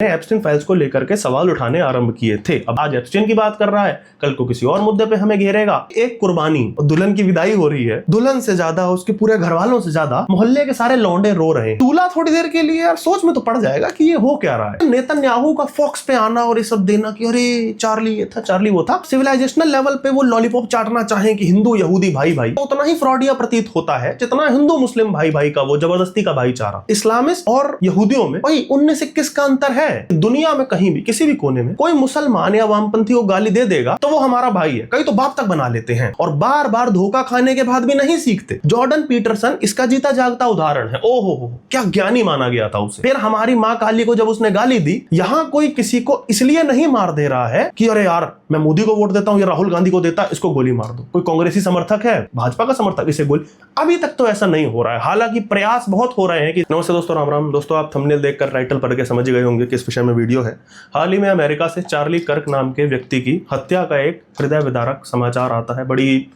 Epstein files को लेकर के सवाल उठाने आरंभ किए थे। अब आज एप्स्टीन की बात कर रहा है, कल को किसी और मुद्दे पे हमें घेरेगा। एक कुर्बानी, दुल्हन की विदाई हो रही है, दुल्हन से ज्यादा उसके पूरे घर वालों से ज्यादा मोहल्ले के सारे लौंडे रो रहे हैं। दूल्हा थोड़ी देर के लिए यार सोच में तो पड़ जाएगा कि ये हो क्या रहा है। नेतन्याहू का फॉक्स पे आना और ये सब देना कि अरे चार्ली ये था, चार्ली वो था। सिविलाइजेशनल लेवल पे वो लॉलीपॉप चाटना चाहे कि हिंदू यहूदी भाई भाई, तो उतना ही फ्रॉडिया प्रतीत होता है जितना हिंदू मुस्लिम भाई भाई का वो जबरदस्ती का भाईचारा। इस्लामिस्ट और यहूदियों में भाई 19-21 का अंतर है। दुनिया में कहीं भी किसी भी कोने में कोई मुसलमान या वामपंथी को गाली दे देगा तो वो हमारा भाई है, कई तो बाप तक बना लेते हैं और बार बार धोखा खाने के बाद भी नहीं सीखते। जॉर्डन पीटरसन इसका जीता जागता उदाहरण है। ओहो हो, क्या ज्ञानी माना गया था उसे। फिर हमारी माँ काली को जब उसने गाली दी, यहां कोई किसी को इसलिए नहीं मार दे रहा है कि अरे यार मैं मोदी को वोट देता हूं या राहुल गांधी को देता, इसको गोली मार दो। कोई कांग्रेसी समर्थक है, भाजपा का समर्थक, इसे गोली। अभी तक तो ऐसा नहीं हो रहा है, हालांकि प्रयास बहुत हो रहे हैं कि। नमस्ते दोस्तों, राम राम दोस्तों। आप थंबनेल देखकर टाइटल पढ़ के समझ गए होंगे किस विषय में वीडियो है। हाल ही में अमेरिका से चार्ली कर्क नाम के व्यक्ति की हत्या का एक हृदय विदारक समाचार आता है। बड़ी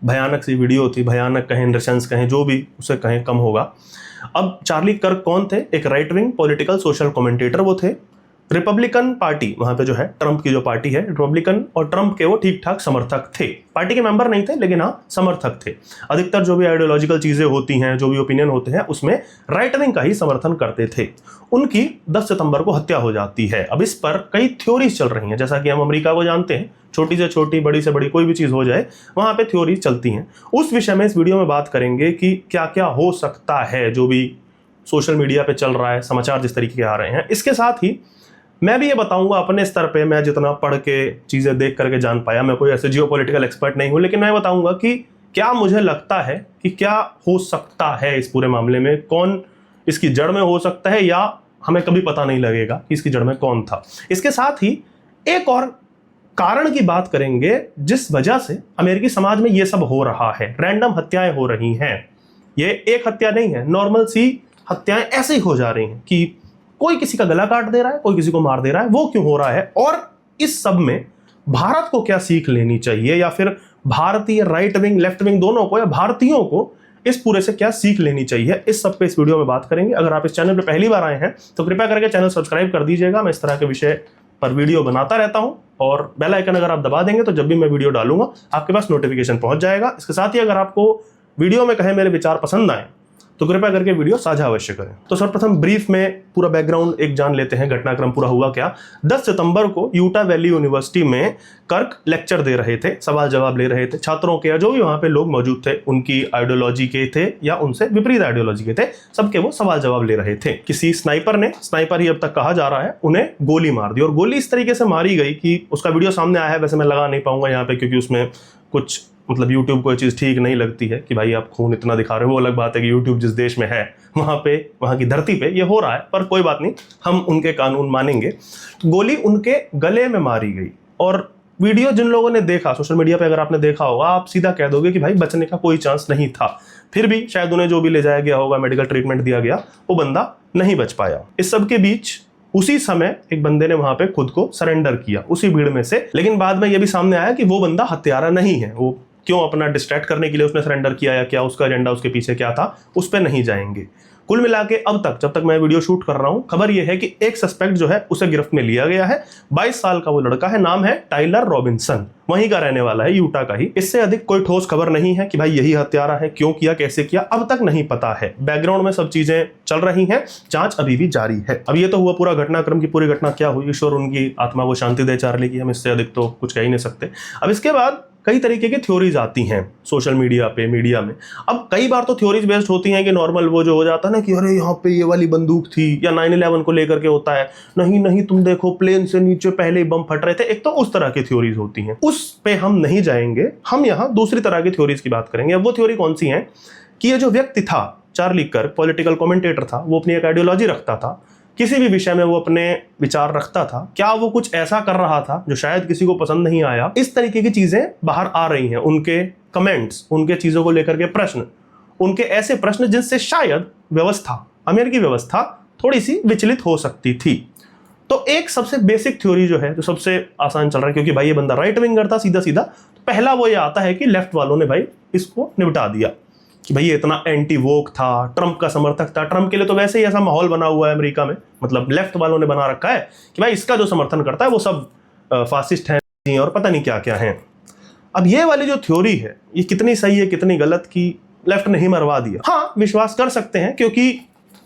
भयानक सी वीडियो थी, भयानक कहें, नृशंस कहें, जो भी उसे कहें कम होगा। अब चार्ली कर्क कौन थे? एक right wing political social commentator वो थे। रिपब्लिकन पार्टी, वहां पे जो है ट्रंप की जो पार्टी है, रिपब्लिकन और ट्रंप के वो ठीक ठाक समर्थक थे। पार्टी के मेंबर नहीं थे लेकिन हाँ समर्थक थे। अधिकतर जो भी आइडियोलॉजिकल चीजें होती हैं, जो भी ओपिनियन होते हैं, उसमें राइट विंग का ही समर्थन करते थे। उनकी 10 सितंबर को हत्या हो जाती है। अब इस पर कई थ्योरीज चल रही हैं। जैसा कि हम अमेरिका को जानते हैं, छोटी से छोटी, बड़ी से बड़ी कोई भी चीज हो जाए वहां पे थ्योरीज चलती हैं। उस विषय में इस वीडियो में बात करेंगे कि क्या क्या हो सकता है जो भी सोशल मीडिया पे चल रहा है, समाचार जिस तरीके के आ रहे हैं। इसके साथ ही मैं भी ये बताऊंगा अपने स्तर पे, मैं जितना पढ़ के चीजें देख करके जान पाया, मैं कोई ऐसे जियोपॉलिटिकल एक्सपर्ट नहीं हूं, लेकिन मैं बताऊंगा कि क्या मुझे लगता है कि क्या हो सकता है इस पूरे मामले में, कौन इसकी जड़ में हो सकता है, या हमें कभी पता नहीं लगेगा कि इसकी जड़ में कौन था। इसके साथ ही एक और कारण की बात करेंगे जिस वजह से अमेरिकी समाज में ये सब हो रहा है। रैंडम हत्याएं हो रही हैं। ये एक हत्या नहीं है, नॉर्मल सी हत्याएं ऐसे ही हो जा रही हैं कि कोई किसी का गला काट दे रहा है, कोई किसी को मार दे रहा है। वो क्यों हो रहा है और इस सब में भारत को क्या सीख लेनी चाहिए, या फिर भारतीय राइट विंग लेफ्ट विंग दोनों को, या भारतीयों को इस पूरे से क्या सीख लेनी चाहिए, इस सब पे इस वीडियो में बात करेंगे। अगर आप इस चैनल पे पहली बार आए हैं तो कृपया करके चैनल सब्सक्राइब कर दीजिएगा। मैं इस तरह के विषय पर वीडियो बनाता रहता हूं और बेल आइकन अगर आप दबा देंगे तो जब भी मैं वीडियो डालूंगा आपके पास नोटिफिकेशन पहुंच जाएगा। इसके साथ ही अगर आपको वीडियो में कहे मेरे विचार पसंद आए तो कृपया करके वीडियो साझा अवश्य करें। तो सर्वप्रथम ब्रीफ में पूरा बैकग्राउंड एक जान लेते हैं, घटनाक्रम पूरा हुआ क्या। 10 सितंबर को यूटा वैली यूनिवर्सिटी में कर्क लेक्चर दे रहे थे, सवाल जवाब ले रहे थे छात्रों के, या जो भी वहां पे लोग मौजूद थे, उनकी आइडियोलॉजी के थे या उनसे विपरीत आइडियोलॉजी के थे, सबके वो सवाल जवाब ले रहे थे। किसी स्नाइपर ने, स्नाइपर ही अब तक कहा जा रहा है, उन्हें गोली मार दी और गोली इस तरीके से मारी गई कि उसका वीडियो सामने आया है। वैसे मैं लगा नहीं पाऊंगा यहाँ पे क्योंकि उसमें कुछ मतलब यूट्यूब को ये चीज़ ठीक नहीं लगती है कि भाई आप खून इतना दिखा रहे हो। वो अलग बात है कि यूट्यूब जिस देश में है वहाँ की धरती पे ये हो रहा है, पर कोई बात नहीं, हम उनके कानून मानेंगे। तो गोली उनके गले में मारी गई और वीडियो जिन लोगों ने देखा सोशल मीडिया पे, अगर आपने देखा होगा, आप सीधा कह दोगे कि भाई बचने का कोई चांस नहीं था। फिर भी शायद उन्हें जो भी ले जाया गया होगा, मेडिकल ट्रीटमेंट दिया गया, वो बंदा नहीं बच पाया। इस सब के बीच उसी समय एक बंदे ने वहां पे खुद को सरेंडर किया उसी भीड़ में से, लेकिन बाद में यह भी सामने आया कि वो बंदा हत्यारा नहीं है। वो क्यों अपना डिस्ट्रैक्ट करने के लिए उसने सरेंडर किया या क्या उसका एजेंडा उसके पीछे क्या था, उस पर नहीं जाएंगे। कुल मिला के अब तक जब तक मैं वीडियो शूट कर रहा हूं, खबर यह है कि एक सस्पेक्ट जो है उसे गिरफ्त में लिया गया है। 22 साल का वो लड़का है, नाम है टाइलर रॉबिन्सन, वहीं का रहने वाला है, यूटा का ही। इससे अधिक कोई ठोस खबर नहीं है कि भाई यही हत्यारा है, क्यों किया, कैसे किया, अब तक नहीं पता है। बैकग्राउंड में सब चीजें चल रही हैं, जांच अभी भी जारी है। अब ये तो हुआ पूरा घटनाक्रम की पूरी घटना क्या हुई, ईश्वर उनकी आत्मा को शांति दे चार्ली की, हम इससे अधिक तो कुछ कह ही नहीं सकते। अब इसके बाद कई तरीके की थ्योरीज आती हैं सोशल मीडिया पे, मीडिया में। अब कई बार तो थ्योरीज बेस्ड होती हैं कि नॉर्मल वो जो हो जाता है ना कि अरे यहाँ पे ये वाली बंदूक थी, या 9/11 को लेकर के होता है, नहीं नहीं तुम देखो प्लेन से नीचे पहले ही बम फट रहे थे। एक तो उस तरह की थ्योरीज होती हैं, उस पे हम नहीं जाएंगे। हम यहाँ दूसरी तरह की थ्योरीज की बात करेंगे। अब वो थ्योरी कौन सी है कि ये जो व्यक्ति था चार्ली कर्क, पॉलिटिकल कमेंटेटर था, वो अपनी एक आइडियोलॉजी रखता था, किसी भी विषय में वो अपने विचार रखता था। क्या वो कुछ ऐसा कर रहा था जो शायद किसी को पसंद नहीं आया? इस तरीके की चीजें बाहर आ रही हैं, उनके कमेंट्स, उनके चीजों को लेकर के प्रश्न, उनके ऐसे प्रश्न जिनसे शायद व्यवस्था, अमेरिकी व्यवस्था थोड़ी सी विचलित हो सकती थी। तो एक सबसे बेसिक थ्योरी जो है, जो सबसे आसान चल रहा है, क्योंकि भाई ये बंदा राइट विंगर था सीधा सीधा, तो पहला वो ये आता है कि लेफ्ट वालों ने भाई इसको निपटा दिया। कि भाई ये इतना एंटी वोक था, ट्रंप का समर्थक था। ट्रंप के लिए तो वैसे ही ऐसा माहौल बना हुआ है अमेरिका में, मतलब लेफ्ट वालों ने बना रखा है कि भाई इसका जो समर्थन करता है वो सब फासिस्ट हैं और पता नहीं क्या क्या हैं। अब ये वाली जो थ्योरी है ये कितनी सही है कितनी गलत की लेफ्ट ने ही मरवा दिया। हाँ, विश्वास कर सकते हैं क्योंकि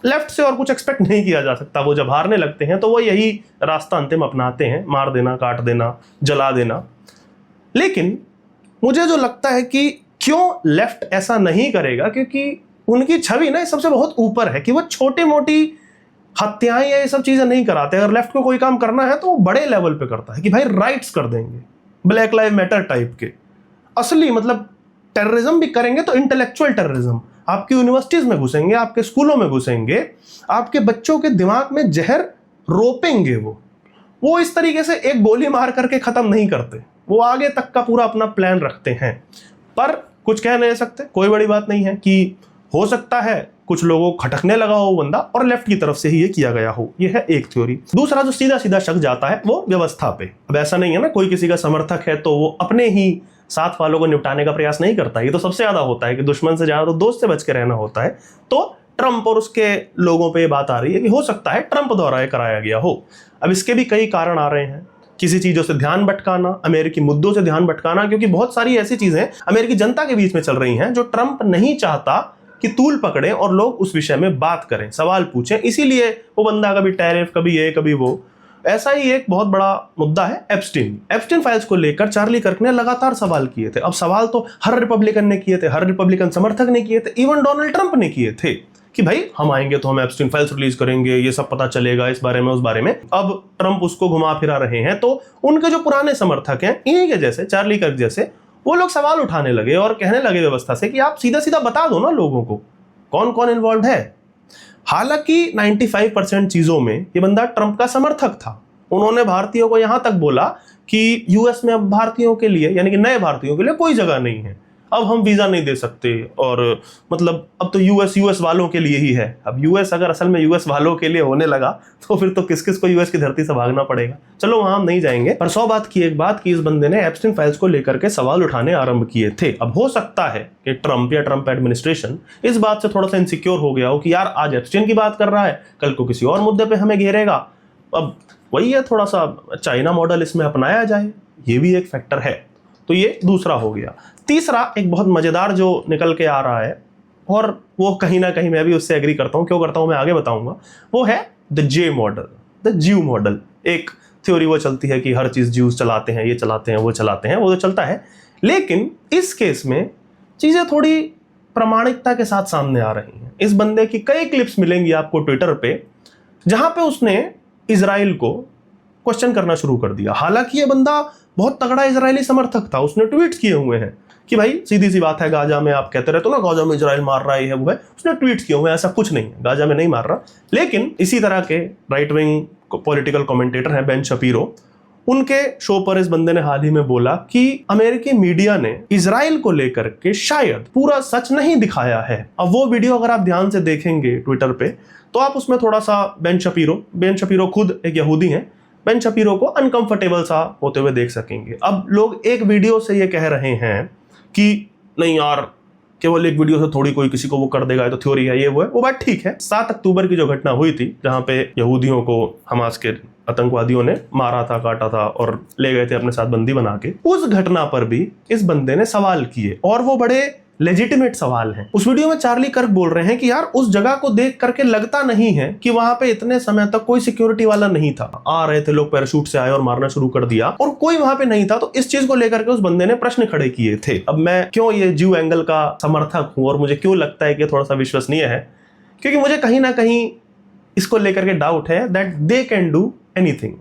लेफ्ट से और कुछ एक्सपेक्ट नहीं किया जा सकता। वो जब हारने लगते हैं तो वो यही रास्ता अंतिम अपनाते हैं, मार देना, काट देना, जला देना। लेकिन मुझे जो लगता है कि क्यों लेफ्ट ऐसा नहीं करेगा, क्योंकि उनकी छवि ना सबसे बहुत ऊपर है कि वो छोटी मोटी हत्याएं या ये सब चीजें नहीं कराते। अगर लेफ्ट को कोई काम करना है तो वो बड़े लेवल पे करता है कि भाई राइट्स कर देंगे, ब्लैक लाइव मैटर टाइप के असली, मतलब टेररिज्म भी करेंगे तो इंटेलेक्चुअल टेररिज्म। आपकी यूनिवर्सिटीज में घुसेंगे, आपके स्कूलों में घुसेंगे, आपके बच्चों के दिमाग में जहर रोपेंगे। वो इस तरीके से एक गोली मार करके खत्म नहीं करते, वो आगे तक का पूरा अपना प्लान रखते हैं। पर कुछ कह नहीं सकते, कोई बड़ी बात नहीं है कि हो सकता है कुछ लोगों को खटकने लगा हो बंदा और लेफ्ट की तरफ से ही ये किया गया हो। ये है एक थ्योरी। दूसरा जो सीधा सीधा शक जाता है वो व्यवस्था पे। अब ऐसा नहीं है ना कोई किसी का समर्थक है तो वो अपने ही साथ वालों को निपटाने का प्रयास नहीं करता। ये तो सबसे ज्यादा होता है कि दुश्मन से ज्यादा तो दोस्त से बच के रहना होता है। तो ट्रंप और उसके लोगों पे बात आ रही है कि हो सकता है ट्रंप द्वारा ये कराया गया हो। अब इसके भी कई कारण आ रहे हैं। किसी चीजों से ध्यान भटकाना, अमेरिकी मुद्दों से ध्यान भटकाना, क्योंकि बहुत सारी ऐसी चीजें अमेरिकी जनता के बीच में चल रही हैं जो ट्रंप नहीं चाहता कि तूल पकड़े और लोग उस विषय में बात करें, सवाल पूछें। इसीलिए वो बंदा कभी टैरिफ, कभी ये, कभी वो। ऐसा ही एक बहुत बड़ा मुद्दा है एप्स्टीन फाइल्स को लेकर चार्ली कर्क ने लगातार सवाल किए थे। अब सवाल तो हर रिपब्लिकन ने किए थे, हर रिपब्लिकन समर्थक ने किए थे, इवन डोनाल्ड ट्रंप ने किए थे कि भाई हम आएंगे तो हम एप्स्टीन फाइल्स रिलीज करेंगे, ये सब पता चलेगा इस बारे में उस बारे में। अब ट्रंप उसको घुमा फिरा रहे हैं तो उनके जो पुराने समर्थक हैं, इन्हीं के जैसे चार्ली कर्क जैसे, वो लोग सवाल उठाने लगे और कहने लगे व्यवस्था से कि आप सीधा सीधा बता दो ना लोगों को कौन कौन इन्वॉल्व है। हालांकि 95% चीजों में ये बंदा ट्रंप का समर्थक था। उन्होंने भारतीयों को यहां तक बोला कि यूएस में अब भारतीयों के लिए, यानी कि नए भारतीयों के लिए कोई जगह नहीं है, अब हम वीजा नहीं दे सकते, और मतलब अब तो यूएस वालों के लिए ही है। अब यूएस अगर असल में यूएस वालों के लिए होने लगा तो फिर तो किस किस को यूएस की धरती से भागना पड़ेगा। चलो वहां हम नहीं जाएंगे। पर 100 बात की एक बात कि इस बंदे ने एप्स्टीन फाइल्स को लेकर के सवाल उठाने आरंभ किए थे। अब हो सकता है कि ट्रंप या ट्रंप एडमिनिस्ट्रेशन इस बात से थोड़ा सा इनसिक्योर हो गया हो कि यार आज एप्स्टीन की बात कर रहा है, कल को किसी और मुद्दे पर हमें घेरेगा। अब वही है, थोड़ा सा चाइना मॉडल इसमें अपनाया जाए, ये भी एक फैक्टर है। तो ये दूसरा हो गया। तीसरा एक बहुत मजेदार जो निकल के आ रहा है, और वो कहीं ना कहीं मैं भी उससे एग्री करता हूं, क्यों करता हूं मैं आगे बताऊंगा, वो है द जे मॉडल, द ज्यू मॉडल। एक थ्योरी वो चलती है कि हर चीज ज्यूज चलाते हैं, ये चलाते हैं, वो चलाते हैं, वो तो चलता है। लेकिन इस केस में चीजें थोड़ी प्रामाणिकता के साथ सामने आ रही हैं। इस बंदे की कई क्लिप्स मिलेंगी आपको ट्विटर पे जहां पे उसने इजराइल को क्वेश्चन करना शुरू कर दिया। हालांकि ये बंदा बहुत तगड़ा इजरायली समर्थक था, उसने ट्वीट किए हुए हैं कि भाई सीधी सी बात है, गाजा में आप कहते रहते हो ना गाजा में इजराइल मार रहा है, वो है, उसने ट्वीट किए हुए हैं, ऐसा कुछ नहीं है, गाजा में नहीं मार रहा। लेकिन इसी तरह के राइट विंग पॉलिटिकल कमेंटेटर हैं बेन शपीरो, उनके शो पर इस बंदे ने हाल ही में बोला कि अमेरिकी मीडिया ने इजराइल को लेकर के शायद पूरा सच नहीं दिखाया है। अब वो वीडियो अगर आप ध्यान से देखेंगे ट्विटर पे तो आप उसमें थोड़ा सा बेन शपीरो खुद एक यहूदी हैं, बेन शपीरो को अनकंफर्टेबल सा होते हुए देख सकेंगे। अब लोग एक वीडियो से ये कह रहे हैं कि नहीं यार, केवल एक वीडियो से थोड़ी कोई किसी को वो कर देगा, तो थ्योरी है, ये वो है। वो बात ठीक है। 7 अक्टूबर की जो घटना हुई थी जहां पे यहूदियों को हमास के आतंकवादियों ने मारा था, काटा था और ले गए थे अपने साथ बंदी बना के, उस घटना पर भी इस बंदे ने सवाल किए, और वो बड़े लेजिटिमेट सवाल हैं। उस वीडियो में चार्ली कर्क बोल रहे हैं कि यार उस जगह को देख करके लगता नहीं है कि वहां पे इतने समय तक कोई सिक्योरिटी वाला नहीं था। आ रहे थे लोग, पैराशूट से आए और मारना शुरू कर दिया, और कोई वहां पे नहीं था। तो इस चीज को लेकर के उस बंदे ने प्रश्न खड़े किए थे। अब मैं क्यों ये ज्यू एंगल का समर्थक हूं और मुझे क्यों लगता है कि थोड़ा सा विश्वसनीय है, क्योंकि मुझे कहीं ना कहीं इसको लेकर के डाउट है that they can do anything.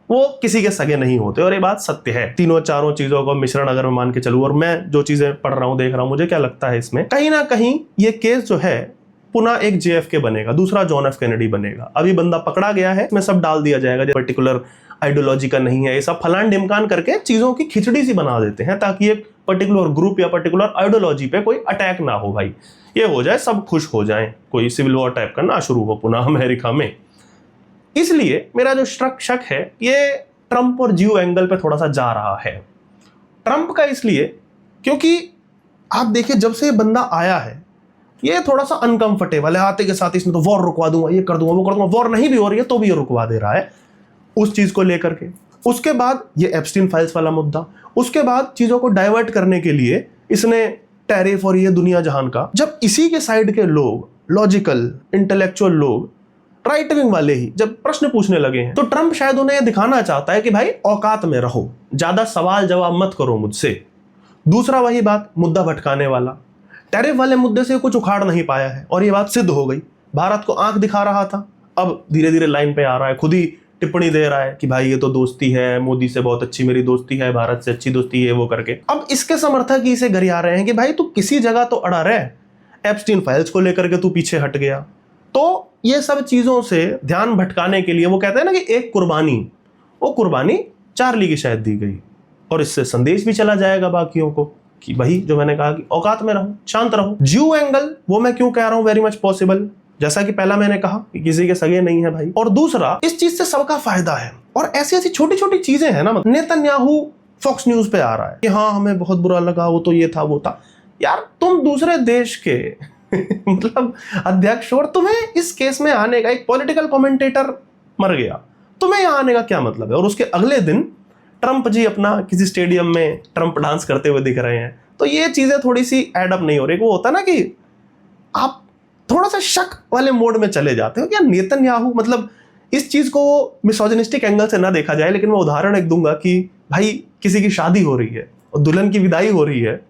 वो किसी के सगे नहीं होते, और ये बात सत्य है। तीनों चारों चीजों का मिश्रण अगर मैं मान के चलूं, और मैं जो चीजें पढ़ रहा हूं, देख रहा हूं, मुझे क्या लगता है इसमें कहीं ना कहीं ये केस जो है पुनः एक JFK बनेगा, दूसरा जॉन F कैनेडी बनेगा। अभी बंदा पकड़ा गया है, इसमें सब डाल दिया जाएगा जो पर्टिकुलर आइडियोलॉजी का नहीं है, ये सब फलान ढिमकान करके चीजों की खिचड़ी सी बना देते हैं ताकि एक पर्टिकुलर ग्रुप या पर्टिकुलर आइडियोलॉजी पे कोई अटैक ना हो। भाई ये हो जाए, सब खुश हो जाए, कोई सिविल वॉर टाइप का ना शुरू हो पुनः अमेरिका में। इसलिए मेरा जो शक है ये ट्रंप और ज्यू एंगल पे थोड़ा सा जा रहा है। ट्रंप का इसलिए क्योंकि आप देखिए जब से ये बंदा आया है ये थोड़ा सा अनकंफर्टेबल है, आते के साथ इसने तो वॉर रुकवा दूंगा, ये कर दूंगा, वो कर दूंगा, वॉर नहीं भी हो रही है तो भी ये रुकवा दे रहा है उस चीज को लेकर के। उसके बाद ये एप्स्टीन फाइल्स वाला मुद्दा, उसके बाद चीजों को डाइवर्ट करने के लिए इसने टैरिफ और ये दुनिया जहान का। जब इसी के साइड के लोग, लॉजिकल इंटेलेक्चुअल लोग, राइट विंग वाले ही जब प्रश्न पूछने लगे हैं, तो ट्रंप शायद उन्हें यह दिखाना चाहता है कि भाई औकात में रहो, ज्यादा सवाल जवाब मत करो मुझसे। दूसरा वही बात, मुद्दा भटकाने वाला, टैरिफ वाले मुद्दे से कुछ उखाड़ नहीं पाया है और ये बात सिद्ध हो गई। भारत को आंख दिखा रहा था, अब धीरे धीरे लाइन पे आ रहा है, खुद ही टिप्पणी दे रहा है कि भाई ये तो दोस्ती है, मोदी से बहुत अच्छी मेरी दोस्ती है, भारत से अच्छी दोस्ती है, वो करके। अब इसके समर्थक ही इसे गरिया रहे हैं कि भाई तू किसी जगह तो अड़ा रहे, एप्स्टीन फाइल्स को लेकर के तू पीछे हट गया। तो ये सब चीजों से ध्यान भटकाने के लिए वो कहते हैं ना कि एक कुर्बानी, वो कुर्बानी चार्ली की शायद दी गई, और इससे संदेश भी चला जाएगा बाकियों को कि भाई जो मैंने कहा कि औकात में रहो, शांत रहो। ज्यू एंगल वो मैं क्यों कह रहा हूं वेरी मच पॉसिबल, जैसा कि पहला मैंने कहा कि किसी के सगे नहीं है भाई, और दूसरा इस चीज से सबका फायदा है। और ऐसी ऐसी छोटी छोटी चीजें हैं ना, नेतन्याहू फॉक्स न्यूज पे आ रहा है कि हाँ हमें बहुत बुरा लगा, वो तो ये था वो था। यार तुम दूसरे देश के मतलब अध्यक्ष, और तुम्हें इस केस में आने का, एक पॉलिटिकल कमेंटेटर मर गया, तुम्हें यहाँ आने का क्या मतलब है? और उसके अगले दिन ट्रंप जी अपना किसी स्टेडियम में ट्रंप डांस करते हुए दिख रहे हैं। तो ये चीजें थोड़ी सी एडअप नहीं हो रही। वो होता ना कि आप थोड़ा सा शक वाले मोड में चले जाते हो। क्या नेतन्याहू, मतलब इस चीज को मिसोजिनिस्टिक एंगल से ना देखा जाए, लेकिन मैं उदाहरण एक दूंगा कि भाई किसी की शादी हो रही है और दुल्हन की विदाई हो रही है,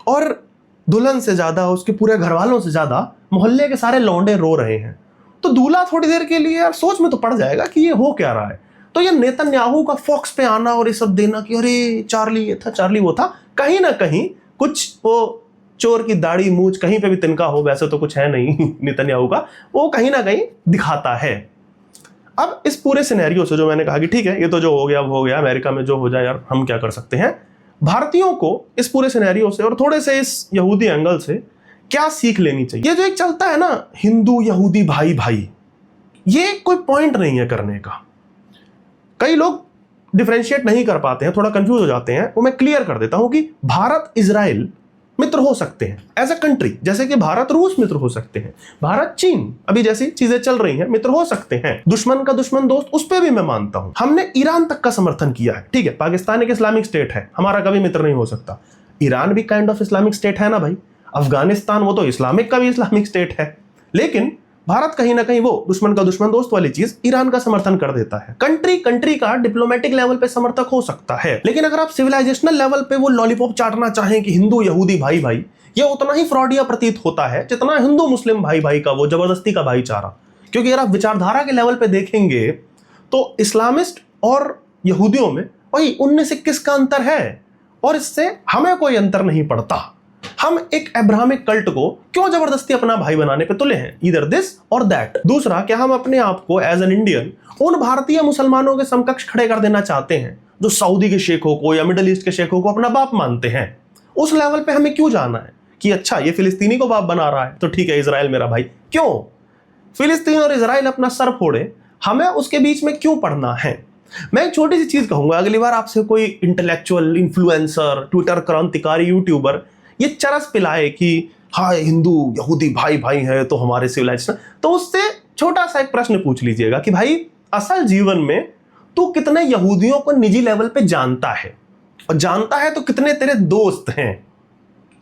और दुल्हन से ज्यादा, उसके पूरे घर वालों से ज्यादा मोहल्ले के सारे लौंडे रो रहे हैं, तो दूल्हा थोड़ी देर के लिए यार सोच में तो पड़ जाएगा कि ये हो क्या रहा है। तो ये नेतन्याहू का फॉक्स पे आना और ये सब देना कि अरे चार्ली ये था, चार्ली वो था, कहीं ना कहीं कुछ वो चोर की दाढ़ी मूंछ कहीं पे भी तिनका हो, वैसे तो कुछ है नहीं नेतन्याहू का, वो कहीं ना कहीं दिखाता है। अब इस पूरे सिनेरियो से जो मैंने कहा कि ठीक है ये तो जो हो गया वो हो गया, अमेरिका में जो हो जाए यार हम क्या कर सकते हैं, भारतीयों को इस पूरे सिनेरियो से और थोड़े से इस यहूदी एंगल से क्या सीख लेनी चाहिए। ये जो एक चलता है ना हिंदू यहूदी भाई भाई, ये कोई पॉइंट नहीं है करने का। कई लोग डिफरेंशिएट नहीं कर पाते हैं, थोड़ा कंफ्यूज हो जाते हैं। वो मैं क्लियर कर देता हूं कि भारत इजराइल मित्र हो सकते हैं एज अ कंट्री, जैसे कि भारत रूस मित्र हो सकते हैं, भारत चीन अभी जैसी चीजें चल रही हैं मित्र हो सकते हैं। दुश्मन का दुश्मन दोस्त, उस पर भी मैं मानता हूं। हमने ईरान तक का समर्थन किया है, ठीक है, पाकिस्तान एक इस्लामिक स्टेट है, हमारा कभी मित्र नहीं हो सकता। ईरान भी काइंड ऑफ इस्लामिक स्टेट है ना भाई, अफगानिस्तान वो तो इस्लामिक का भी इस्लामिक स्टेट है, लेकिन भारत कहीं ना कहीं वो दुश्मन का दुश्मन दोस्त वाली चीज ईरान का समर्थन कर देता है। कंट्री का डिप्लोमेटिक लेवल पे समर्थक हो सकता है, लेकिन अगर आप सिविलाइजेशनल लेवल पे वो लॉलीपॉप चाटना चाहें कि हिंदू यहूदी भाई भाई, ये उतना ही फ्रॉडिया प्रतीत होता है जितना हिंदू मुस्लिम भाई भाई का वो जबरदस्ती का भाईचारा। क्योंकि अगर आप विचारधारा के लेवल पे देखेंगे तो इस्लामिस्ट और यहूदियों में वही 19-21 का अंतर है, और इससे हमें कोई अंतर नहीं पड़ता। हम एक अब्राहमिक कल्ट को क्यों जबरदस्ती अपना भाई बनाने पे तुले हैं, ईदर दिस और दैट। दूसरा, क्या हम अपने आप को एज एन इंडियन उन भारतीय मुसलमानों के समकक्ष खड़े कर देना चाहते हैं जो सऊदी के शेखों को या मिडिल ईस्ट के शेखों को अपना बाप मानते हैं? उस लेवल पे हमें क्यों जाना है कि अच्छा ये फिलिस्तीनी को बाप बना रहा है तो ठीक है इजराइल मेरा भाई? क्यों फिलिस्तीन और इजराइल अपना सर फोड़े, हमें उसके बीच में क्यों पढ़ना है? मैं एक छोटी सी चीज कहूंगा, अगली बार आपसे कोई इंटेलेक्चुअल इन्फ्लुएंसर, ट्विटर क्रांतिकारी यूट्यूबर ये चरस पिलाए कि हाँ हिंदू यहूदी भाई भाई है तो हमारे सिविलाइजेशन, तो उससे छोटा सा एक प्रश्न पूछ लीजिएगा कि भाई असल जीवन में तू कितने यहूदियों को निजी लेवल पे जानता है, और जानता है तो कितने तेरे दोस्त हैं?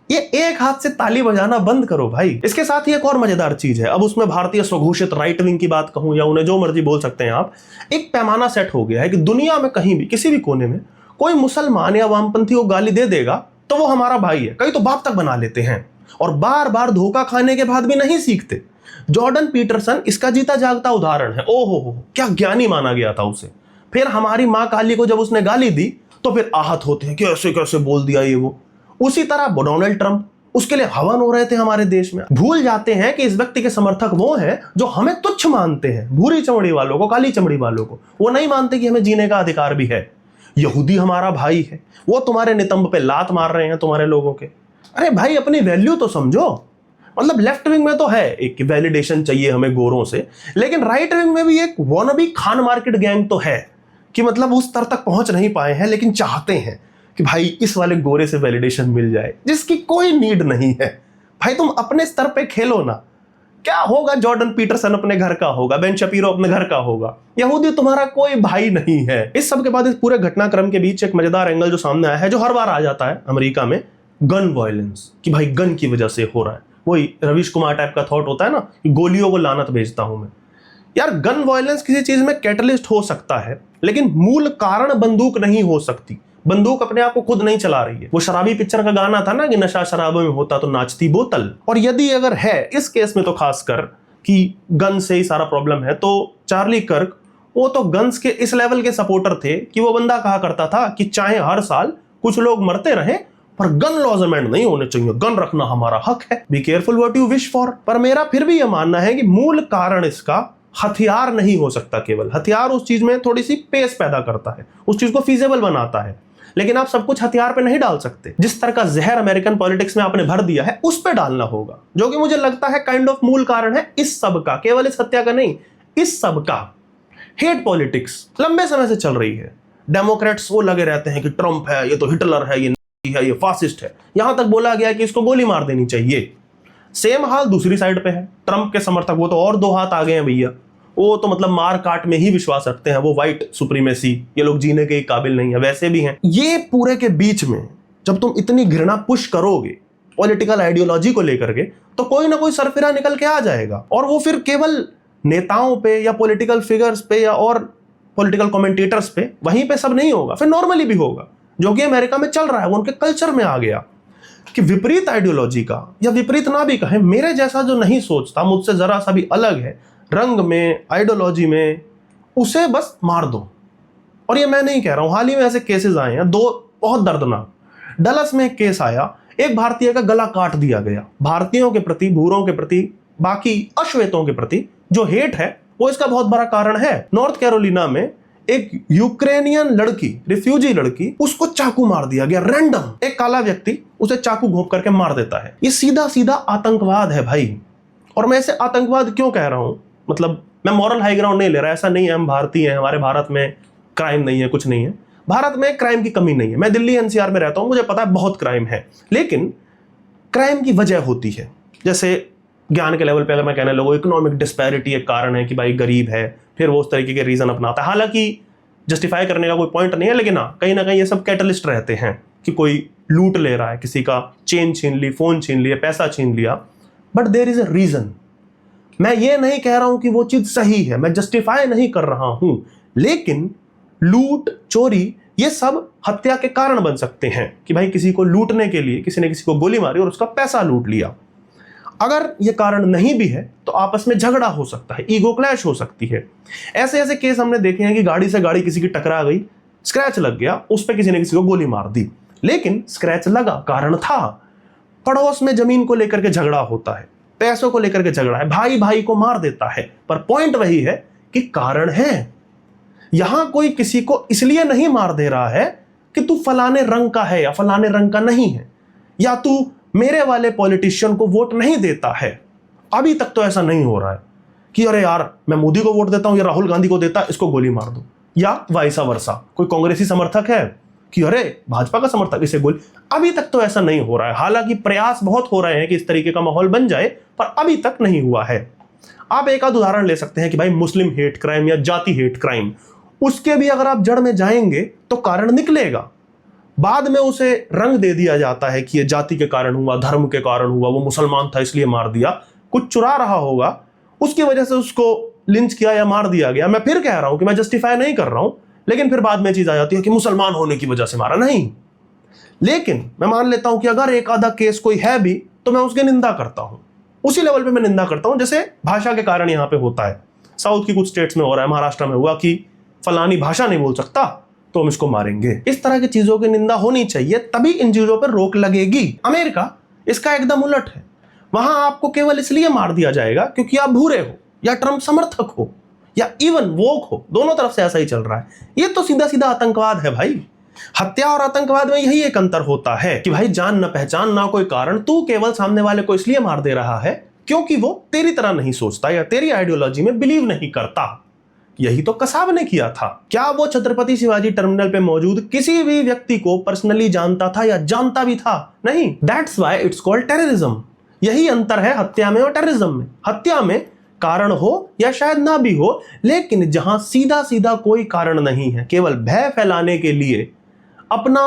ये एक हाथ से ताली बजाना बंद करो भाई। इसके साथ ही एक और मजेदार चीज है, अब उसमें भारतीय स्वघोषित राइट विंग की बात कहूं या उन्हें जो मर्जी बोल सकते हैं आप, एक पैमाना सेट हो गया है कि दुनिया में कहीं भी किसी भी कोने में कोई मुसलमान या वामपंथी को गाली दे देगा तो वो हमारा भाई है, कई तो बाप तक बना लेते हैं, और बार बार धोखा खाने के बाद भी नहीं सीखते। जॉर्डन पीटरसन इसका जीता जागता उदाहरण है। ओहो क्या ज्ञानी माना गया था उसे, फिर हमारी मां काली को जब उसने गाली दी तो फिर आहत होते हैं कि ऐसे कैसे बोल दिया ये वो। उसी तरह डोनाल्ड ट्रंप, उसके लिए हवन हो रहे थे हमारे देश में। भूल जाते हैं कि इस व्यक्ति के समर्थक वो हैं जो हमें तुच्छ मानते हैं, भूरी चमड़ी वालों को, काली चमड़ी वालों को। वो नहीं मानते कि हमें जीने का अधिकार भी है। यहूदी हमारा भाई है, वो तुम्हारे नितंब पे लात मार रहे हैं तुम्हारे लोगों के। अरे भाई अपनी वैल्यू तो समझो। मतलब लेफ्ट विंग में तो है एक वैलिडेशन चाहिए हमें गोरों से, लेकिन राइट विंग में भी एक वॉनबी खान मार्केट गैंग तो है कि मतलब उस स्तर तक पहुंच नहीं पाए हैं लेकिन चाहते हैं कि भाई इस वाले गोरे से वैलिडेशन मिल जाए, जिसकी कोई नीड नहीं है। भाई तुम अपने स्तर पे खेलो ना। क्या होगा, जॉर्डन पीटरसन अपने घर का होगा, बेन शपीरो अपने घर का होगा, यहूदी तुम्हारा कोई भाई नहीं है। इस सब के बाद इस पूरे घटनाक्रम के बीच एक मजेदार एंगल जो सामने आया है, जो हर बार आ जाता है अमेरिका में, गन वायलेंस, कि भाई गन की वजह से हो रहा है। वही रवीश कुमार टाइप का थॉट होता है ना, कि गोलियों को लानत भेजता हूं मैं। यार गन वायलेंस किसी चीज में कैटलिस्ट हो सकता है, लेकिन मूल कारण बंदूक नहीं हो सकती। बंदूक अपने आप को खुद नहीं चला रही है। वो शराबी पिक्चर का गाना था ना, कि नशा शराबों में होता तो नाचती बोतल। और यदि अगर है इस केस में तो खासकर कि गन से ही सारा प्रॉब्लम है, तो चार्ली कर्क वो तो गन्स के इस लेवल के सपोर्टर थे कि वो बंदा कहा करता था कि चाहे हर साल कुछ लोग मरते रहे पर गन लॉज अमेंड नहीं होने चाहिए, गन रखना हमारा हक है। Be careful what you wish for. पर मेरा फिर भी यह मानना है कि मूल कारण इसका हथियार नहीं हो सकता। केवल हथियार उस चीज में थोड़ी सी पेस पैदा करता है, उस चीज को फीजेबल बनाता है, लेकिन आप सब कुछ हथियार पे नहीं डाल सकते। जिस तरह का जहर अमेरिकन पॉलिटिक्स में आपने भर दिया है, उस पे डालना होगा, जो कि मुझे लगता है काइंड ऑफ मूल कारण है इस सब का, केवल इस हत्या का नहीं, इस सब का। हेट पॉलिटिक्स लंबे समय से चल रही है। डेमोक्रेट्स वो लगे रहते हैं कि ट्रंप है, ये तो हिटलर है, ये नाज़ी है, ये फासिस्ट है। यहां तक बोला गया कि इसको गोली मार देनी चाहिए। सेम हाल दूसरी साइड पे है। ट्रंप के समर्थक वो तो और दो हाथ आ गए हैं भैया, वो तो मतलब मार काट में ही विश्वास रखते हैं, वो व्हाइट सुप्रीमेसी, ये लोग जीने के काबिल नहीं है, वैसे भी हैं। ये पूरे के बीच में जब तुम इतनी घृणा पुश करोगे पॉलिटिकल आइडियोलॉजी को लेकर के, तो कोई ना कोई सरफिरा निकल के आ जाएगा। और वो फिर केवल नेताओं पे या पॉलिटिकल फिगर्स पे या और पॉलिटिकल कमेंटेटर्स पे, वहीं पे सब नहीं होगा, फिर नॉर्मली भी होगा, जो कि अमेरिका में चल रहा है। वो उनके कल्चर में आ गया कि विपरीत आइडियोलॉजी का, या विपरीत ना भी कहें, मेरे जैसा जो नहीं सोचता, मुझसे जरा सा भी अलग है रंग में, आइडियोलॉजी में, उसे बस मार दो। और ये मैं नहीं कह रहा हूं, हाल ही में ऐसे केसेस आए हैं, दो बहुत दर्दनाक। डलस में एक केस आया, एक भारतीय का गला काट दिया गया। भारतीयों के प्रति, भूरों के प्रति, बाकी अश्वेतों के प्रति जो हेट है, वो इसका बहुत बड़ा कारण है। नॉर्थ कैरोलिना में एक यूक्रेनियन लड़की, रिफ्यूजी लड़की, उसको चाकू मार दिया गया रैंडम। एक काला व्यक्ति उसे चाकू घोंप करके मार देता है। ये सीधा सीधा आतंकवाद है भाई। और मैं इसे आतंकवाद क्यों कह रहा हूं, मतलब मैं मॉरल हाई ग्राउंड नहीं ले रहा, ऐसा नहीं है हम भारतीय हैं, हमारे भारत में क्राइम नहीं है, कुछ नहीं है। भारत में क्राइम की कमी नहीं है। मैं दिल्ली एनसीआर में रहता हूं, मुझे पता है बहुत क्राइम है, लेकिन क्राइम की वजह होती है। जैसे ज्ञान के लेवल पे अगर मैं कहने लगूं, इकोनॉमिक डिस्पैरिटी एक कारण है कि भाई गरीब है, फिर वो उस तरीके के रीजन अपनाता है। हालांकि जस्टिफाई करने का कोई पॉइंट नहीं है, लेकिन हाँ, कहीं ना कहीं ये सब कैटलिस्ट रहते हैं कि कोई लूट ले रहा है, किसी का चेन छीन ली, फोन छीन लिया, पैसा छीन लिया, but there is a reason. मैं ये नहीं कह रहा हूं कि वो चीज सही है, मैं जस्टिफाई नहीं कर रहा हूं, लेकिन लूट, चोरी, ये सब हत्या के कारण बन सकते हैं कि भाई किसी को लूटने के लिए किसी ने किसी को गोली मारी और उसका पैसा लूट लिया। अगर ये कारण नहीं भी है तो आपस में झगड़ा हो सकता है, ईगो क्लैश हो सकती है। ऐसे ऐसे केस हमने देखे हैं कि गाड़ी से गाड़ी किसी की टकरा गई, स्क्रैच लग गया, उस पर किसी ने किसी को गोली मार दी, लेकिन स्क्रैच लगा, कारण था। पड़ोस में जमीन को लेकर के झगड़ा होता है, पैसों को लेकर के झगड़ा है, भाई भाई को मार देता है, पर पॉइंट वही है कि कारण है। यहां कोई किसी को इसलिए नहीं मार दे रहा है कि तू फलाने रंग का है या फलाने रंग का नहीं है, या तू मेरे वाले पॉलिटिशियन को वोट नहीं देता है। अभी तक तो ऐसा नहीं हो रहा है कि अरे यार मैं मोदी को वोट देता हूं या राहुल गांधी को देता, इसको गोली मार दो, या वाइसा वर्सा। कोई कांग्रेसी समर्थक है कि अरे भाजपा का समर्थक, इसे गोली। अभी तक तो ऐसा नहीं हो रहा है। हालांकि प्रयास बहुत हो रहे हैं कि इस तरीके का माहौल बन जाए, पर अभी तक नहीं हुआ है। आप एक आध उदाहरण ले सकते हैं कि भाई मुस्लिम हेट क्राइम या जाति हेट क्राइम, उसके भी अगर आप जड़ में जाएंगे तो कारण निकलेगा। बाद में उसे रंग दे दिया जाता है कि ये जाति के कारण हुआ, धर्म के कारण हुआ, वो मुसलमान था इसलिए मार दिया, कुछ चुरा रहा होगा उसकी वजह से उसको लिंच किया या मार दिया गया। मैं फिर कह रहा हूं कि मैं जस्टिफाई नहीं कर रहा हूं, लेकिन फिर बाद में चीज आ जाती है कि मुसलमान होने की वजह से मारा। नहीं, लेकिन मैं मान लेता हूं कि अगर एक आधा केस कोई है भी तो मैं उसकी निंदा करता हूं, उसी लेवल पे मैं निंदा करता हूं जैसे भाषा के कारण यहां पे होता है। साउथ की कुछ स्टेट्स में हो रहा है, महाराष्ट्र में हुआ कि फलानी भाषा नहीं बोल सकता तो हम इसको मारेंगे। इस तरह की चीजों की निंदा होनी चाहिए, तभी इन चीजों पर रोक लगेगी। अमेरिका इसका एकदम उलट है। वहां आपको केवल इसलिए मार दिया जाएगा क्योंकि आप भूरे हो या ट्रंप समर्थक हो या इवन वोक हो, दोनों तरफ से ऐसा ही चल रहा है। ये तो सीधा सीधा आतंकवाद है भाई। हत्या और आतंकवाद में यही एक अंतर होता है कि भाई जान न पहचान ना कोई कारण, तू केवल सामने वाले को इसलिए मार दे रहा है क्योंकि वो तेरी तरह नहीं सोचता या तेरी आइडियोलॉजी में बिलीव नहीं करता। यही तो कसाब ने किया था। क्या वो छत्रपति शिवाजी टर्मिनल पे मौजूद किसी भी व्यक्ति को पर्सनली जानता था या जानता भी था? नहीं। That's why it's called terrorism. यही अंतर है हत्या में और टेररिज्म में। हत्या में कारण हो या शायद ना भी हो, लेकिन जहां सीधा सीधा कोई कारण नहीं है, केवल भय फैलाने के लिए, अपना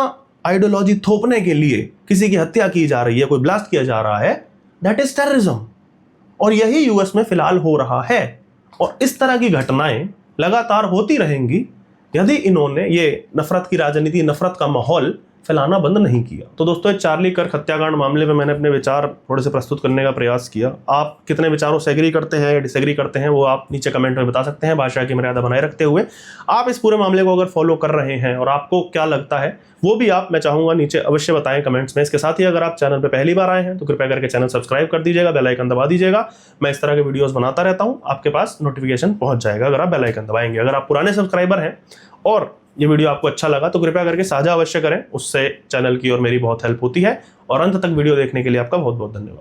आइडियोलॉजी थोपने के लिए किसी की हत्या की जा रही है, कोई ब्लास्ट किया जा रहा है, दैट इज टेररिज्म। और यही यूएस में फिलहाल हो रहा है और इस तरह की घटनाएं लगातार होती रहेंगी यदि इन्होंने ये नफरत की राजनीति, नफरत का माहौल फैलाना बंद नहीं किया। तो दोस्तों, चार्ली कर्क हत्याकांड मामले में मैंने अपने विचार थोड़े से प्रस्तुत करने का प्रयास किया। आप कितने विचारों से एग्री करते हैं या डिसएग्री करते हैं वो आप नीचे कमेंट में बता सकते हैं, भाषा की मर्यादा बनाए रखते हुए। आप इस पूरे मामले को अगर फॉलो कर रहे हैं और आपको क्या लगता है वो भी आप, मैं चाहूंगा, नीचे अवश्य बताएं कमेंट्स में। इसके साथ ही अगर आप चैनल पर पहली बार आए हैं तो कृपया करके चैनल सब्सक्राइब कर दीजिएगा, बेल आइकन दबा दीजिएगा। मैं इस तरह के वीडियोस बनाता रहता हूं, आपके पास नोटिफिकेशन पहुंच जाएगा अगर आप बेल आइकन दबाएंगे। अगर आप पुराने सब्सक्राइबर हैं और ये वीडियो आपको अच्छा लगा तो कृपया करके साझा अवश्य करें, उससे चैनल की और मेरी बहुत हेल्प होती है। और अंत तक वीडियो देखने के लिए आपका बहुत बहुत धन्यवाद।